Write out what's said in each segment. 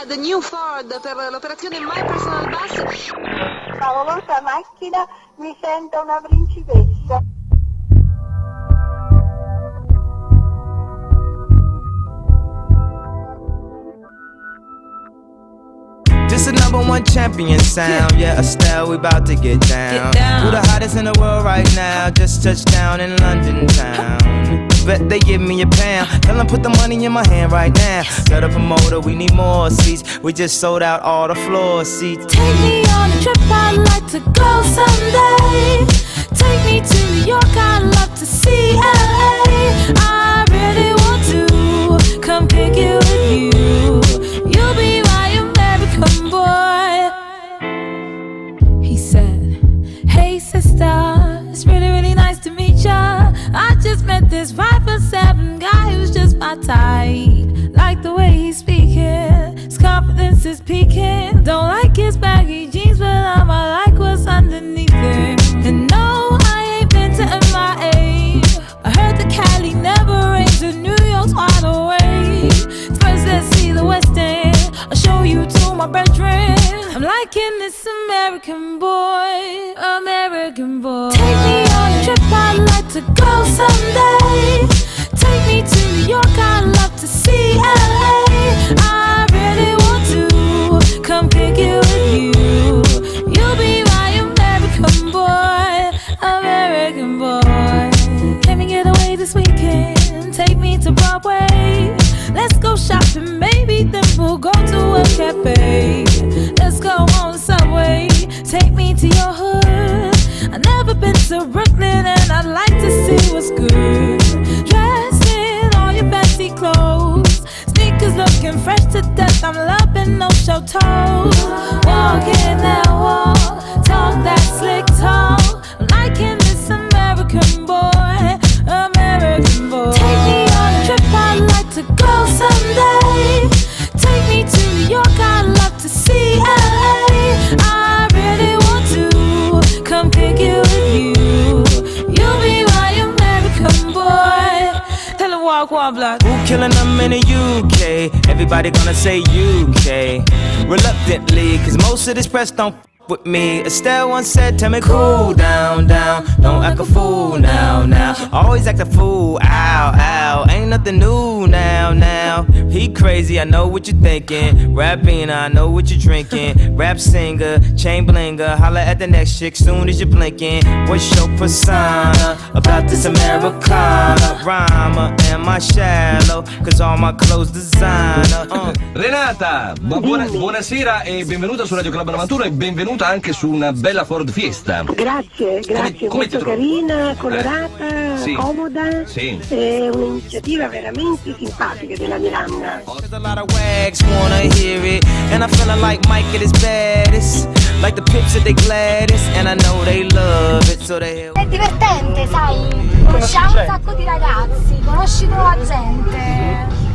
The New Ford per l'operazione My Personal Bus. Favolosa macchina, mi sento una principessa. This is #1 champion sound, yeah, Estelle, we about to get down. Who the hottest in the world right now? Just touched down in London town. Bet they give me a pound. Tell them put the money in my hand right now. Set up a motor, we need more seats. We just sold out all the floor seats. Take me on a trip, I'd like to go someday. Take me to New York, I'd love to see LA. I really want to come pick you with you. You'll be my American boy. He said, hey sister, it's really nice to meet ya. I just met this 5'7" guy who's just my type. Like the way he's speaking, his confidence is peaking. Don't like his baggy jeans, but I'ma like what's underneath it. And no, I ain't been to MIA. I heard the Cali never rains and New York's wide awake. First let's see the West End, I'll show you to my bedroom. I'm liking this American boy, American boy. Take me on a trip, I'd like to go someday. Take me to New York, I'd love to see LA. I really want to come pick you with you. You'll be my American boy, American boy. Can we get away this weekend? Take me to Broadway. Let's go shopping, maybe then we'll go to a cafe. Let's go on the subway, take me to your hood. I've never been to Brooklyn and I'd like to see what's good. Dressed in all your fancy clothes, sneakers looking fresh to death. I'm loving no show toes. Walking that wall, talk that slick talk. I'm liking this American boy, American boy. Take me on a trip, I'd like to go someday. Take me to New York, I'd love to see LA. I really want to come pick you with you. You'll be my American boy. Tell him walk one block. Who killing them in the UK? Everybody gonna say UK. Reluctantly, cause most of this press don't with me. Estelle once said, tell me cool down, down. Don't act a fool now, now. Always act a fool, ow, ow. Ain't nothing new now, now. He crazy, I know what you're thinking. Rapping, I know what you're drinking. Rap singer, chain blinger. Holla at the next chick soon as you're blinking. What's your persona about this Americana? Rhymer, am I shallow? Cause all my clothes designer. Renata, buonasera e benvenuta su Radio Club 91 e benvenuta anche su una bella Ford Fiesta. Grazie, come molto carina, colorata, sì. comoda. Sì. È un'iniziativa veramente simpatica della Miranna. Cause a lot of wags wanna hear it. And I'm feeling like Mike at his baddest. Like the pips at the gladdest. And I know they love it, so they... È divertente, sai? Conosciamo un sacco di ragazzi, conosci nuova gente.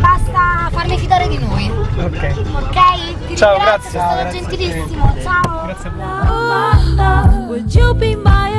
Basta farli fidare di noi. Ok. Ok? Ti Ciao, ringrazio, grazie. sei stato gentilissimo. Ciao. Grazie a voi. Would you be my